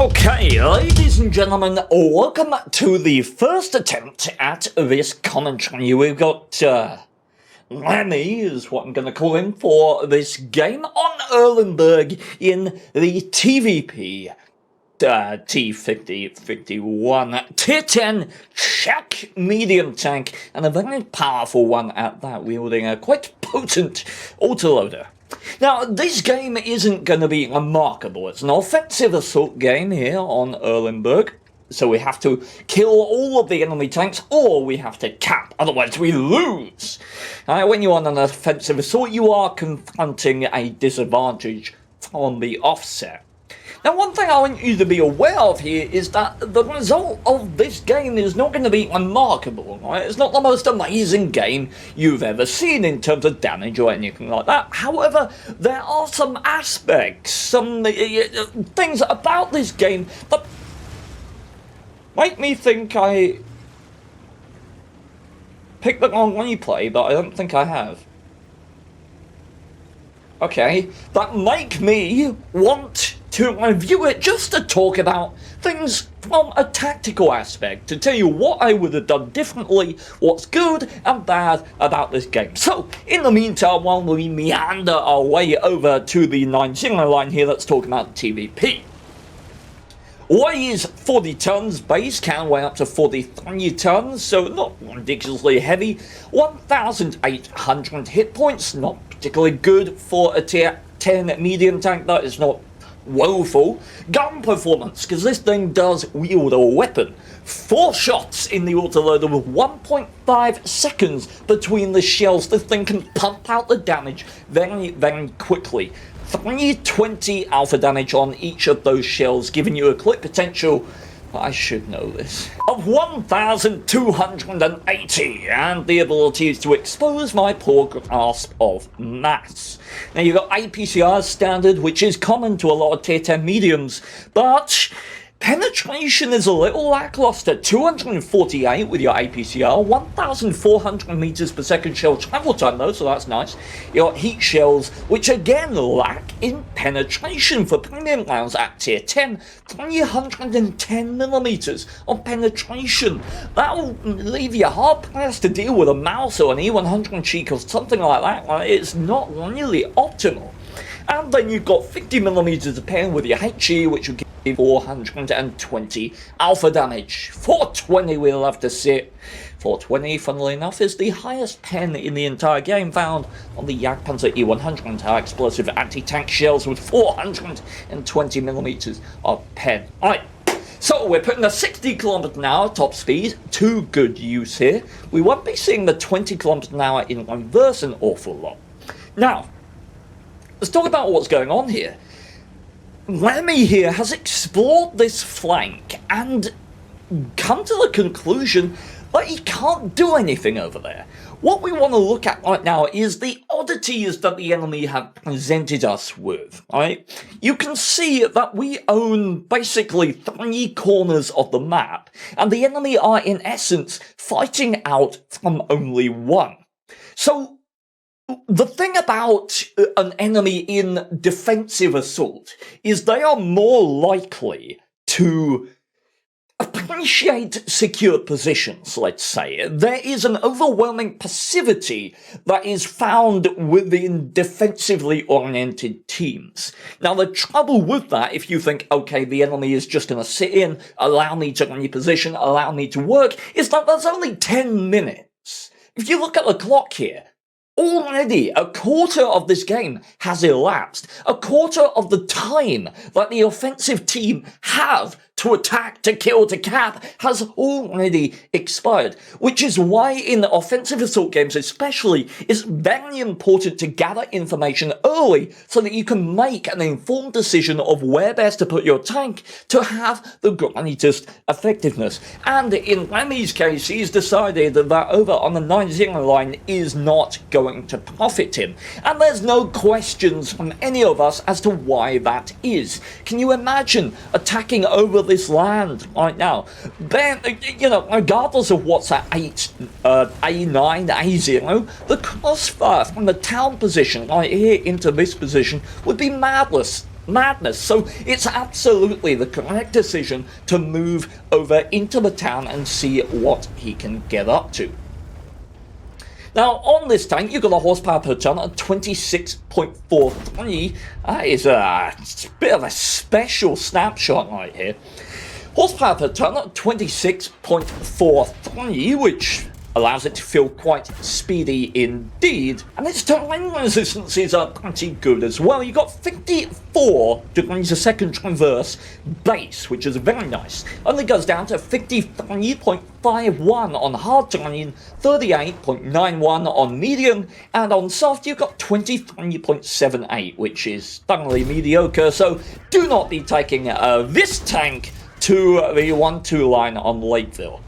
Okay, ladies and gentlemen, welcome to the first attempt at this commentary. We've got Lemmy, is what I'm going to call him, for this game on Erlenberg in the TVP T50 51 Tier 10 Czech medium tank, and a very powerful one at that, wielding a quite potent autoloader. Now, this game isn't going to be remarkable. It's an offensive assault game here on Erlenberg, so we have to kill all of the enemy tanks, or we have to cap, otherwise we lose. When you're on an offensive assault, you are confronting a disadvantage on the offset. Now, one thing I want you to be aware of here is that the result of this game is not going to be remarkable, right? It's not the most amazing game you've ever seen in terms of damage or anything like that. However, there are some aspects, some things about this game that make me think I picked the wrong replay, but I don't think I have. Okay, that make me want to review it just to talk about things from a tactical aspect, to tell you what I would have done differently, what's good and bad about this game. So, in the meantime, while we meander our way over to the 9-0 line here, let's talk about TVP. Weighs 40 tons, base can weigh up to 43 tons, so not ridiculously heavy. 1,800 hit points, not particularly good for a tier 10 medium tank, that is not woeful. Gun performance, because this thing does wield a weapon. 4 shots in the autoloader with 1.5 seconds between the shells. This thing can pump out the damage very, very quickly. 320 alpha damage on each of those shells, giving you a clip potential, I should know this, of 1,280, and the ability to expose my poor grasp of mass. Now, you've got APCR standard, which is common to a lot of tier 10 mediums, but penetration is a little lackluster. 248 with your APCR, 1,400 meters per second shell travel time though, so that's nice. You got heat shells, which again lack in penetration for premium rounds at tier 10. 310 millimeters of penetration. That will leave you hard pressed to deal with a mouse or an E100 cheek or something like that. It's not really optimal. And then you've got 50 millimeters of pen with your HE, which will give 420 alpha damage. 420 we'll have to see. 420, funnily enough, is the highest pen in the entire game, found on the Jagdpanzer E100 high explosive anti-tank shells with 420 millimeters of pen. Alright, so we're putting a 60 km/h top speed to good use here. We won't be seeing the 20 km/h in reverse an awful lot. Now, let's talk about what's going on here. Lemmy here has explored this flank and come to the conclusion that he can't do anything over there. What we want to look at right now is the oddities that the enemy have presented us with, right? You can see that we own basically 3 corners of the map, and the enemy are in essence fighting out from only one. So, the thing about an enemy in defensive assault is they are more likely to appreciate secure positions, let's say. There is an overwhelming passivity that is found within defensively oriented teams. Now, the trouble with that, if you think, okay, the enemy is just going to sit in, allow me to reposition, allow me to work, is that there's only 10 minutes. If you look at the clock here, already a quarter of this game has elapsed. A quarter of the time that the offensive team have to attack, to kill, to cap has already expired. Which is why in offensive assault games especially, it's very important to gather information early so that you can make an informed decision of where best to put your tank to have the greatest effectiveness. And in Lemmy's case, he's decided that over on the 9-0 line is not going to profit him. And there's no questions from any of us as to why that is. Can you imagine attacking over this land right now? Then, you know, regardless of what's at A9, A0, the crossfire from the town position right here into this position would be madness. madness. So it's absolutely the correct decision to move over into the town and see what he can get up to. Now, on this tank, you've got a horsepower per ton of 26.43. That is a bit of a special snapshot right here. Horsepower per ton of 26.43, which allows it to feel quite speedy indeed. And its terrain resistances are pretty good as well. You've got 54 degrees a second traverse base, which is very nice. Only goes down to 53.51 on hard terrain, 38.91 on medium, and on soft you've got 23.78, which is thoroughly mediocre. So do not be taking this tank to the 1-2 line on Lakeville.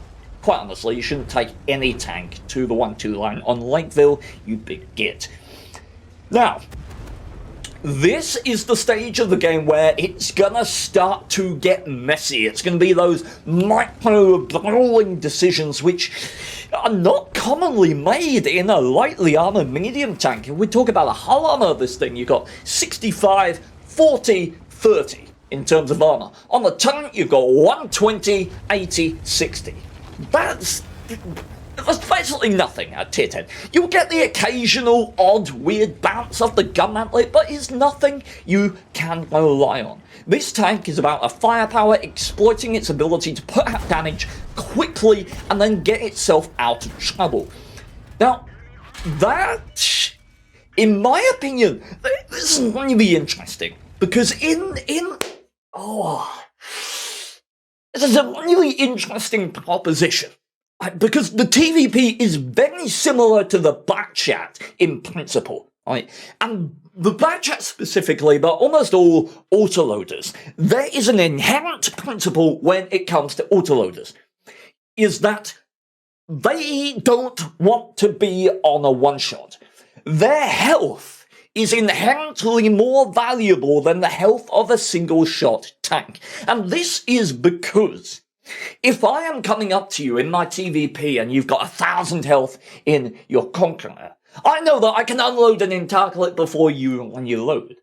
Quite honestly, you shouldn't take any tank to the 1-2 line on Lakeville, you big git. Now, this is the stage of the game where it's gonna start to get messy. It's gonna be those micro brawling decisions which are not commonly made in a lightly armored medium tank. If we talk about the hull armor of this thing, you've got 65, 40, 30 in terms of armor. On the turret, you've got 120, 80, 60. That's basically nothing at tier 10. You'll get the occasional odd weird bounce off the gun mantlet, but it's nothing you can rely on. This tank is about a firepower exploiting its ability to put out damage quickly and then get itself out of trouble. Now, that, in my opinion, this is really interesting, because this is a really interesting proposition, because the TVP is very similar to the Blackchat in principle, right? And the Blackchat specifically, but almost all autoloaders, there is an inherent principle when it comes to autoloaders, is that they don't want to be on a one-shot. Their health is inherently more valuable than the health of a single-shot tank. And this is because if I am coming up to you in my TVP and you've got 1,000 health in your Conqueror, I know that I can unload an entire clip before you when you load.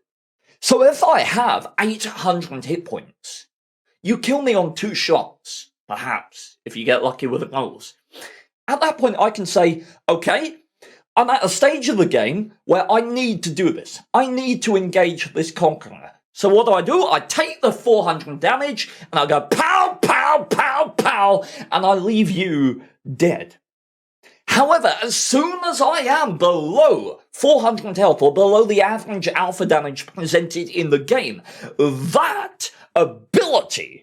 So if I have 800 hit points, you kill me on 2 shots, perhaps, if you get lucky with the rolls. At that point, I can say, okay, I'm at a stage of the game where I need to do this. I need to engage this Conqueror. So what do? I take the 400 damage, and I go pow, pow, pow, pow, and I leave you dead. However, as soon as I am below 400 health, or below the average alpha damage presented in the game, that ability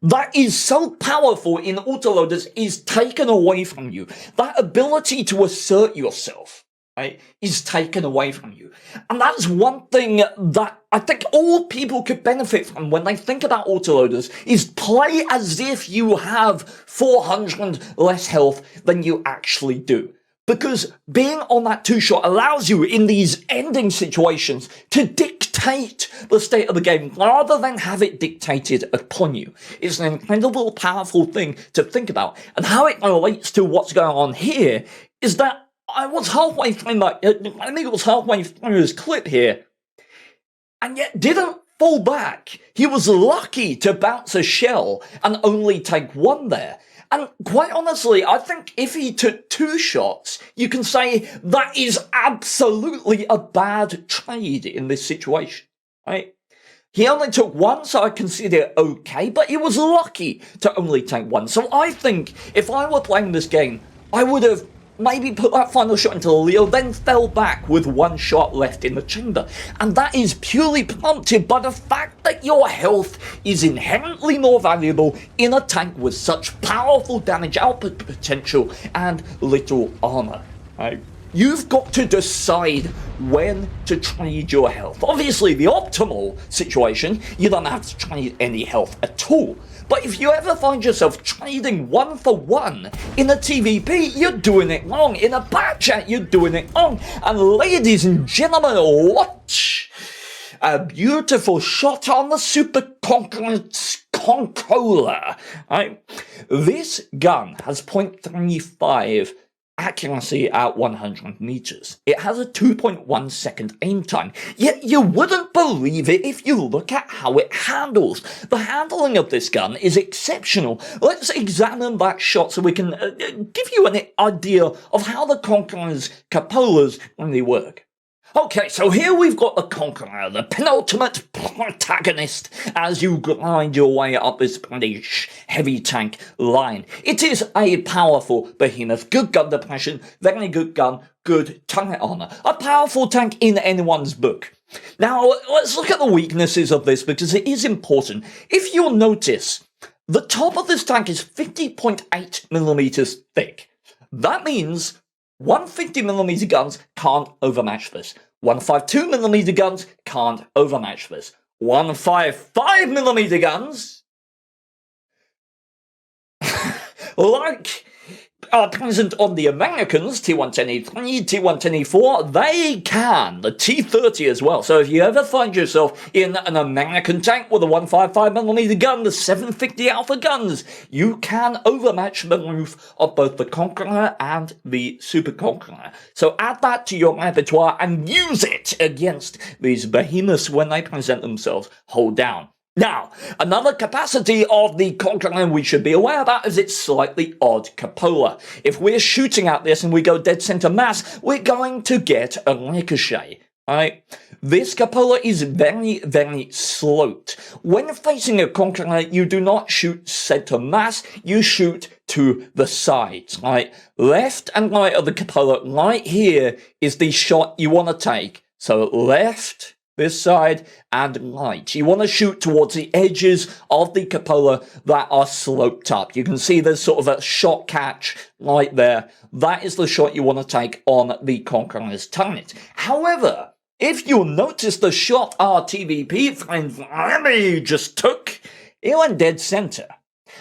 that is so powerful in autoloaders is taken away from you. That ability to assert yourself, right, is taken away from you. And that's one thing that I think all people could benefit from when they think about autoloaders, is play as if you have 400 less health than you actually do. Because being on that 2-shot allows you, in these ending situations, to dictate the state of the game rather than have it dictated upon you. It's an incredible, powerful thing to think about. And how it relates to what's going on here is that I was halfway through I think it was halfway through his clip here, and yet didn't fall back. He was lucky to bounce a shell and only take 1 there. And quite honestly, I think if he took 2 shots, you can say that is absolutely a bad trade in this situation, right? He only took 1, so I consider it okay, but he was lucky to only take 1. So I think if I were playing this game, I would have maybe put that final shot into Leo, then fell back with 1 shot left in the chamber. And that is purely prompted by the fact that your health is inherently more valuable in a tank with such powerful damage output potential and little armor. Right? You've got to decide when to trade your health. Obviously, the optimal situation, you don't have to trade any health at all. But if you ever find yourself trading 1 for 1 in a TVP, you're doing it wrong. In a Blackchat, you're doing it wrong. And ladies and gentlemen, watch a beautiful shot on the Super Controller. Right? This gun has .35 accuracy at 100 meters. It has a 2.1 second aim time, yet you wouldn't believe it if you look at how it handles. The handling of this gun is exceptional. Let's examine that shot so we can give you an idea of how the Conqueror's cupolas really work. Okay, so here we've got the Conqueror, the penultimate protagonist, as you grind your way up this British heavy tank line. It is a powerful behemoth, good gun depression, very good gun, good turret armor. A powerful tank in anyone's book. Now, let's look at the weaknesses of this because it is important. If you'll notice, the top of this tank is 50.8 millimeters thick. That means 150mm guns can't overmatch this. 152mm guns can't overmatch this. 155mm guns, like are present on the Americans, T110E3, T110E4, they can. The T30 as well. So if you ever find yourself in an American tank with a 155mm gun, the 750 Alpha guns, you can overmatch the roof of both the Conqueror and the Super Conqueror. So add that to your repertoire and use it against these behemoths when they present themselves hold down. Now, another capacity of the Conqueror we should be aware about is its slightly odd cupola. If we're shooting at this and we go dead center mass, we're going to get a ricochet. Right? This cupola is very, very sloped. When facing a Conqueror, you do not shoot center mass, you shoot to the sides. Right? Left and right of the cupola, right here is the shot you want to take. So left, this side, and right. You want to shoot towards the edges of the cupola that are sloped up. You can see there's sort of a shot catch right there. That is the shot you want to take on the Conqueror's turret. However, if you'll notice the shot our TVP friend Remy just took, it went dead center.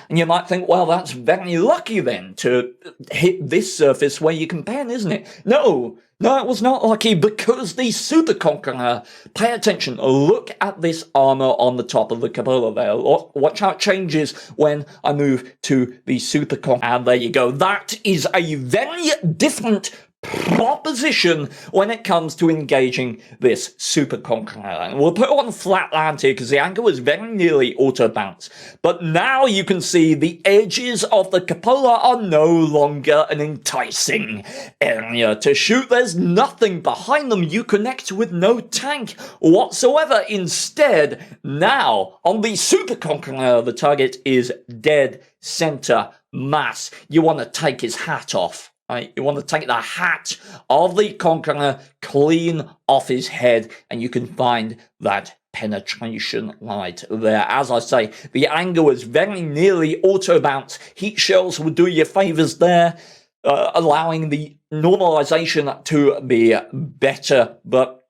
And you might think, well, that's very lucky then to hit this surface where you can pan, isn't it? No, it was not lucky because the Super Conqueror, pay attention, look at this armor on the top of the cupola there. Watch how it changes when I move to the Super Conqueror. And there you go. That is a very different proposition when it comes to engaging this Super Conqueror. And we'll put it on flat land here because the angle is very nearly auto bounce. But now you can see the edges of the cupola are no longer an enticing area to shoot. There's nothing behind them. You connect with no tank whatsoever. Instead, now on the Super Conqueror, the target is dead center mass. You want to take his hat off. Right? You want to take the hat of the Conqueror clean off his head, and you can find that penetration right there. As I say, the angle is very nearly auto bounce. Heat shells will do you favors there, allowing the normalization to be better. But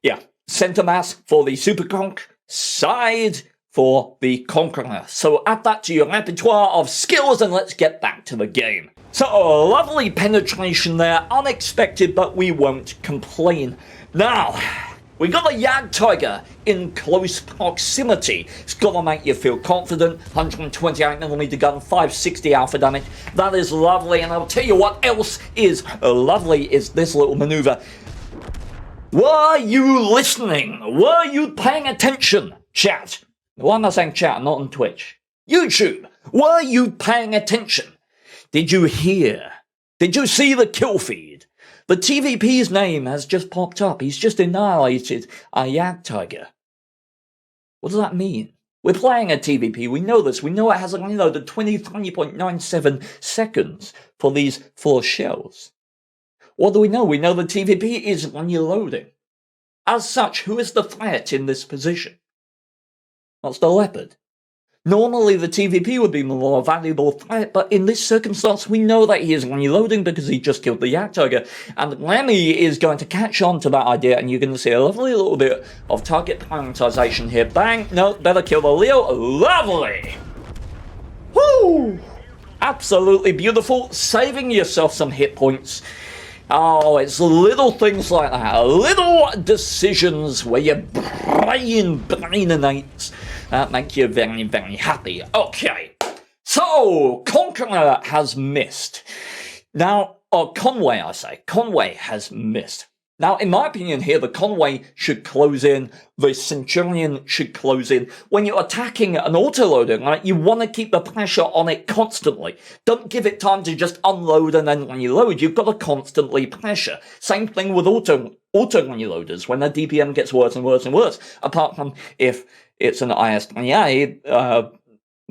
yeah, center mass for the Super Conq, side for the Conqueror. So add that to your repertoire of skills and let's get back to the game. So, lovely penetration there, unexpected, but we won't complain. Now, we got the Jagdtiger in close proximity. It's gonna make you feel confident. 128mm gun, 560 alpha damage. That is lovely, and I'll tell you what else is lovely is this little maneuver. Were you listening? Were you paying attention? Chat. Why am I saying chat, not on Twitch? YouTube. Were you paying attention? Did you hear? Did you see the kill feed? The TVP's name has just popped up. He's just annihilated a Jagdtiger. What does that mean? We're playing a TVP. We know this. We know it has a reload of 23.97 seconds for these 4 shells. What do we know? We know the TVP is reloading. As such, who is the threat in this position? That's the Leopard. Normally, the TVP would be the more valuable threat, but in this circumstance, we know that he is reloading because he just killed the Jagdtiger, and Lemmy is going to catch on to that idea, and you're going to see a lovely little bit of target prioritization here. Bang! No, better kill the Leo. Lovely! Woo! Absolutely beautiful. Saving yourself some hit points. Oh, it's little things like that. Little decisions where your brain brainates. That makes you very, very happy. Okay, so Conqueror has missed. Now, Conway, I say. Conway has missed. Now, in my opinion here, the Conway should close in, the Centurion should close in. When you're attacking an autoloader, right, you want to keep the pressure on it constantly. Don't give it time to just unload, and then when you load, you've got to constantly pressure. Same thing with auto-loaders, when the DPM gets worse and worse and worse, apart from if it's an IS-28,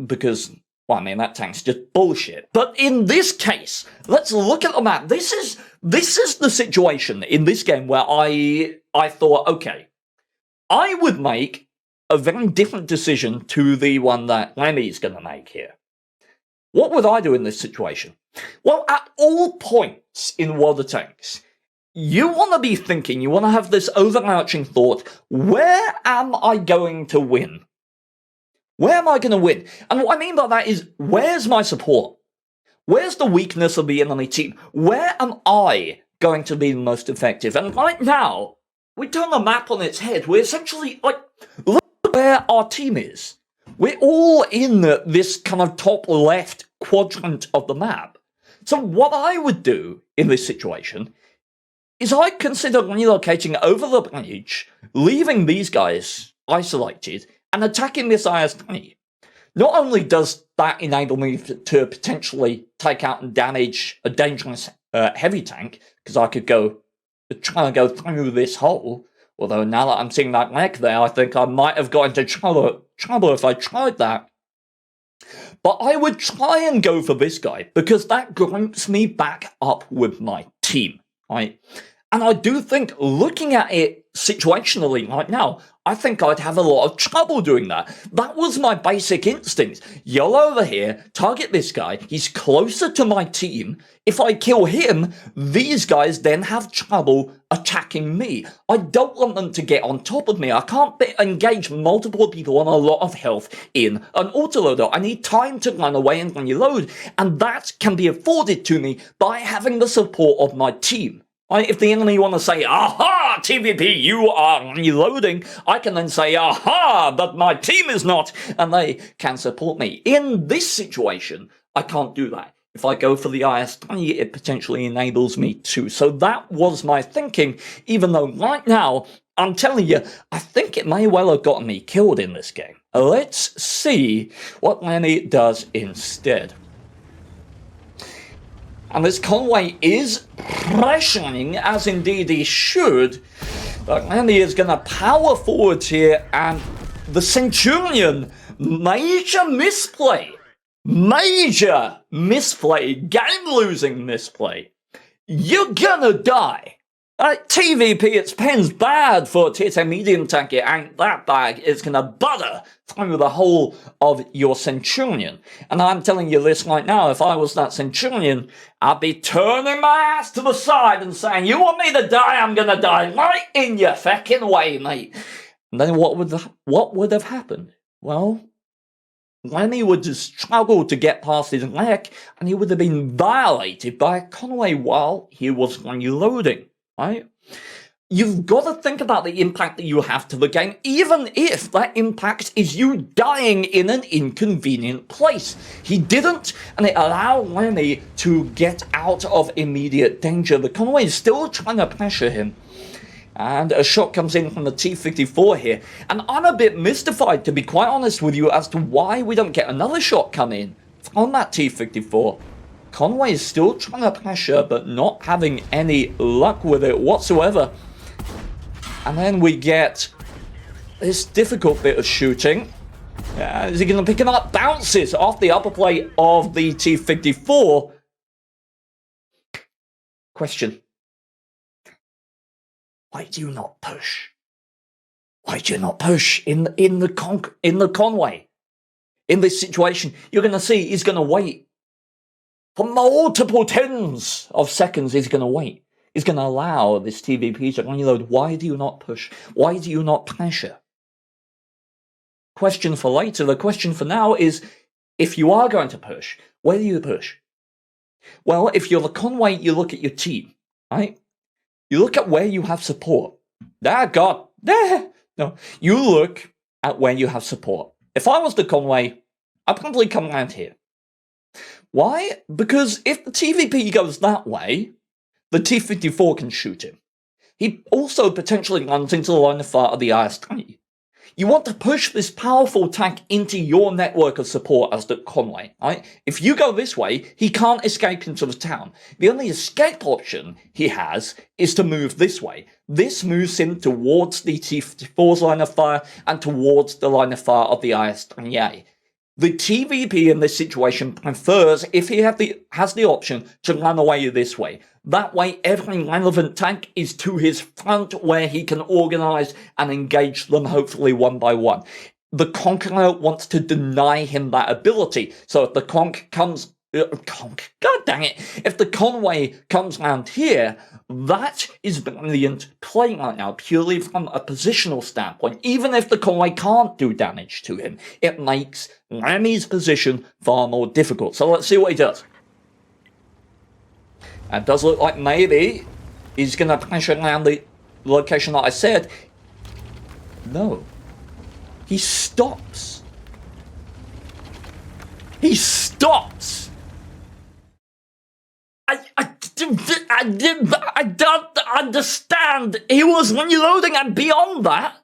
because... well, I mean, that tank's just bullshit. But in this case, let's look at the map. This is the situation in this game where I thought, okay, I would make a very different decision to the one that Lemmy's going to make here. What would I do in this situation? Well, at all points in World of Tanks, you want to be thinking, you want to have this overarching thought, where am I going to win? Where am I going to win? And what I mean by that is, where's my support? Where's the weakness of the enemy team? Where am I going to be the most effective? And right now, we turn the map on its head. We're essentially, like, look where our team is. We're all in this kind of top left quadrant of the map. So what I would do in this situation is I'd consider relocating over the bridge, leaving these guys isolated, and attacking this IS-20. Not only does that enable me to potentially take out and damage a dangerous heavy tank, because I could try to go through this hole, although now that I'm seeing that wreck there, I think I might have got into trouble if I tried that. But I would try and go for this guy, because that groups me back up with my team, right? And I do think, looking at it situationally right now, I think I'd have a lot of trouble doing that. That was my basic instinct. Yell over here, target this guy, he's closer to my team. If I kill him, these guys then have trouble attacking me. I don't want them to get on top of me. I can't engage multiple people on a lot of health in an autoloader. I need time to run away and reload, and that can be afforded to me by having the support of my team. If the enemy want to say, aha, TVP, you are reloading, I can then say, aha, but my team is not, and they can support me. In this situation, I can't do that. If I go for the IS-20, it potentially enables me to. So that was my thinking, even though right now, I'm telling you, I think it may well have gotten me killed in this game. Let's see what Lenny does instead. And this Conway is pressuring, as indeed he should. But Lenny is going to power forward here, and the Centurion, major misplay. Major misplay, game-losing misplay. You're gonna die. TVP, its pen's bad for a tier 10 medium tank. It ain't that bad. It's gonna butter through the whole of your Centurion. And I'm telling you this right now, if I was that Centurion, I'd be turning my ass to the side and saying, you want me to die? I'm gonna die right in your feckin' way, mate. And then what would have happened? Well, Lenny would have struggled to get past his neck, and he would have been violated by Conway while he was reloading. Right? You've got to think about the impact that you have to the game, even if that impact is you dying in an inconvenient place. He didn't, and it allowed Lenny to get out of immediate danger. The Conway is still trying to pressure him. And a shot comes in from the T54 here. And I'm a bit mystified, to be quite honest with you, as to why we don't get another shot come in from that T54. Conway is still trying to pressure, but not having any luck with it whatsoever. And then we get this difficult bit of shooting. Is he going to pick him up? Bounces off the upper plate of the T54. Question. Why do you not push? Why do you not push in the Conway? In this situation, you're going to see he's going to wait. For multiple tens of seconds, he's going to wait. He's going to allow this TVP to reload. Why do you not push? Why do you not pressure? Question for later. The question for now is, if you are going to push, where do you push? Well, if you're the Conway, you look at your team, right? You look at where you have support. No. You look at where you have support. If I was the Conway, I'd probably come around here. Why? Because if the TVP goes that way, the T-54 can shoot him. He also potentially runs into the line of fire of the IS-20. You want to push this powerful tank into your network of support as the Conway, right? If you go this way, he can't escape into the town. The only escape option he has is to move this way. This moves him towards the T-54's line of fire and towards the line of fire of the IS-20A. The TVP in this situation prefers, if he has the option, to run away this way. That way, every relevant tank is to his front where he can organize and engage them, hopefully one by one. The Conqueror wants to deny him that ability. So if the God dang it, if the Conway comes round here, that is brilliant play right now, purely from a positional standpoint. Even if the Conway can't do damage to him, it makes Remy's position far more difficult. So let's see what he does. It does look like maybe he's going to pressure around the location that I said. No. He stops. He stops. I don't understand. He was reloading, and beyond that,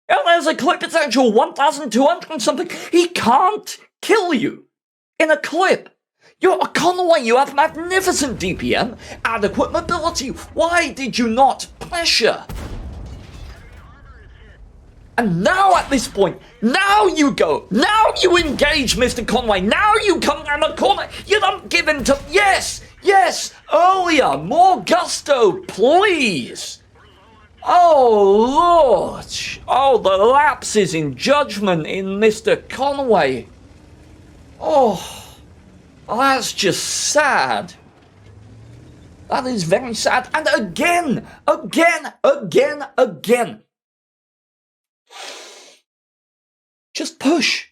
there's a clip potential 1,200 and something. He can't kill you in a clip. You're a Conway, you have magnificent DPM, adequate mobility. Why did you not pressure? And now at this point, now you go, now you engage Mr. Conway, now you come around the corner, you don't give him to, yes, earlier, more gusto, please. Oh, Lord. Oh, the lapses in judgment in Mr. Conway. Oh, that's just sad. That is very sad. And again. Just push.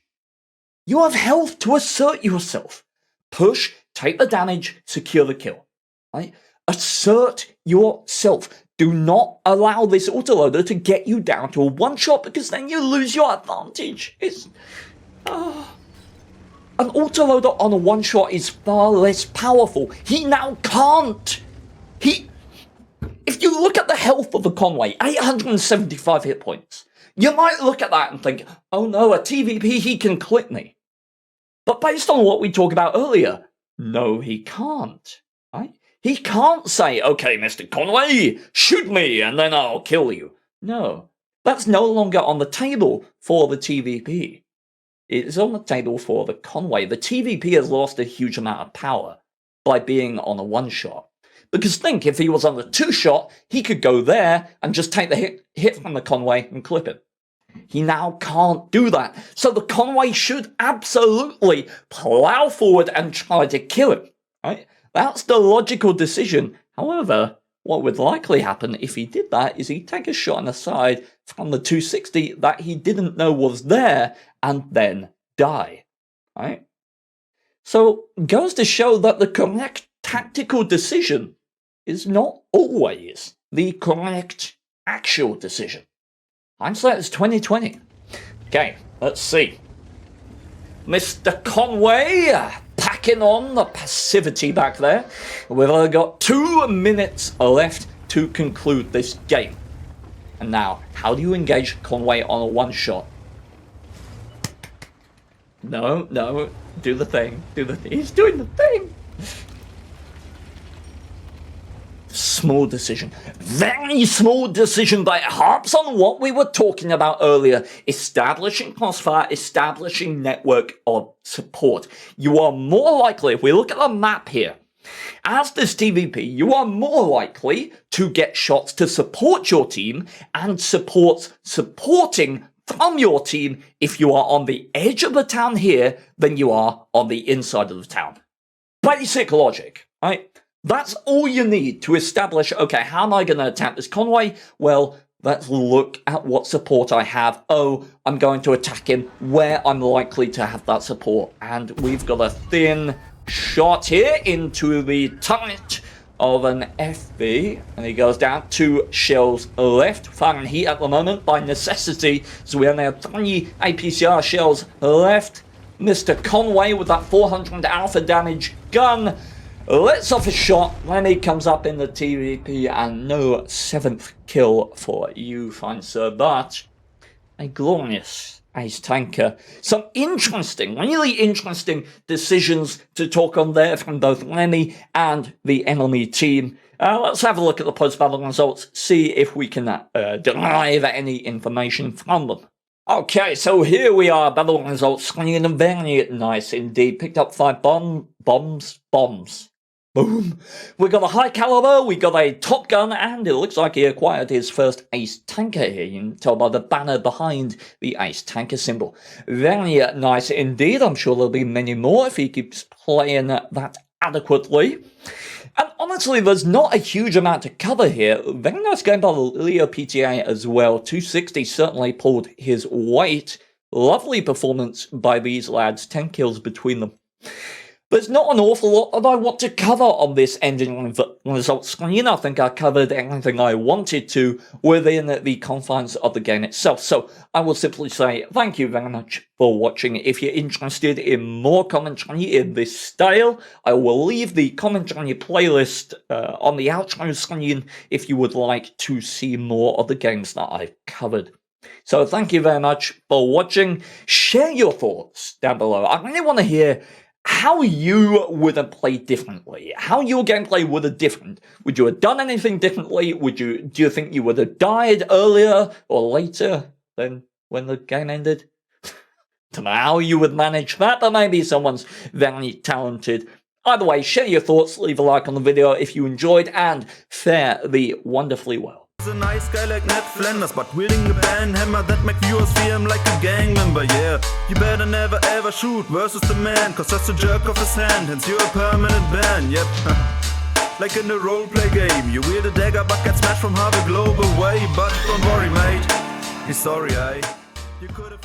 You have health to assert yourself. Push, take the damage, secure the kill. Right? Assert yourself. Do not allow this autoloader to get you down to a one-shot, because then you lose your advantage. An autoloader on a one-shot is far less powerful. He now can't. If you look at the health of the Conway, 875 hit points. You might look at that and think, oh no, a TVP, he can clip me. But based on what we talked about earlier, no, he can't. Right? He can't say, okay, Mr. Conway, shoot me and then I'll kill you. No, that's no longer on the table for the TVP. It's on the table for the Conway. The TVP has lost a huge amount of power by being on a one-shot. Because think, if he was on the two-shot, he could go there and just take the hit from the Conway and clip him. He now can't do that. So the Conway should absolutely plow forward and try to kill him. Right? That's the logical decision. However, what would likely happen if he did that is he'd take a shot on the side from the 260 that he didn't know was there and then die. Right? So it goes to show that the correct tactical decision is not always the correct actual decision. Hindsight is 2020. Okay, let's see. Mr. Conway packing on the passivity back there. We've only got 2 minutes left to conclude this game. And now, how do you engage Conway on a one-shot? No, do the thing. He's doing the thing. Small decision. Very small decision, but it harps on what we were talking about earlier. Establishing crossfire, establishing network of support. You are more likely, if we look at the map here, as this TVP, you are more likely to get shots to support your team and supporting from your team if you are on the edge of the town here than you are on the inside of the town. Basic logic, right? That's all you need to establish, okay, how am I going to attack this Conway? Well, let's look at what support I have. Oh, I'm going to attack him where I'm likely to have that support. And we've got a thin shot here into the turret of an FB. And he goes down 2 shells left. Firing heat at the moment by necessity. So we only have 3 APCR shells left. Mr. Conway with that 400 alpha damage gun, lets off a shot. Lenny comes up in the TVP, and no 7th kill for you, fine sir, but a glorious ace tanker. Some interesting, really interesting decisions to talk on there from both Lenny and the enemy team. Let's have a look at the post-battle results, see if we can derive any information from them. Okay, so here we are, battle results, swinging in very nice indeed. Picked up 5 bombs. Boom. We got a high caliber, we got a top gun, and it looks like he acquired his first ace tanker here. You can tell by the banner behind the ace tanker symbol. Very nice indeed. I'm sure there'll be many more if he keeps playing that adequately. And honestly, there's not a huge amount to cover here. Very nice game by the Leo PTA as well. 260 certainly pulled his weight. Lovely performance by these lads. 10 kills between them. There's not an awful lot that I want to cover on this ending results screen. I think I covered everything I wanted to within the confines of the game itself. So I will simply say thank you very much for watching. If you're interested in more commentary in this style, I will leave the commentary playlist on the outro screen if you would like to see more of the games that I've covered. So thank you very much for watching. Share your thoughts down below. I really want to hear how you would have played differently, how your gameplay would have different. Would you have done anything differently? Do you think you would have died earlier or later than when the game ended? Don't know how you would manage that, but maybe someone's very talented. Either way, share your thoughts, leave a like on the video if you enjoyed, and fare thee wonderfully well. A nice guy like Ned Flanders, but wielding a band hammer that make viewers feel him like a gang member, yeah. You better never ever shoot versus the man, cause that's a jerk off his hand, hence you're a permanent ban, yep. Like in a roleplay game, you wield a dagger but get smashed from half a globe away. But don't worry mate, he's sorry, You could've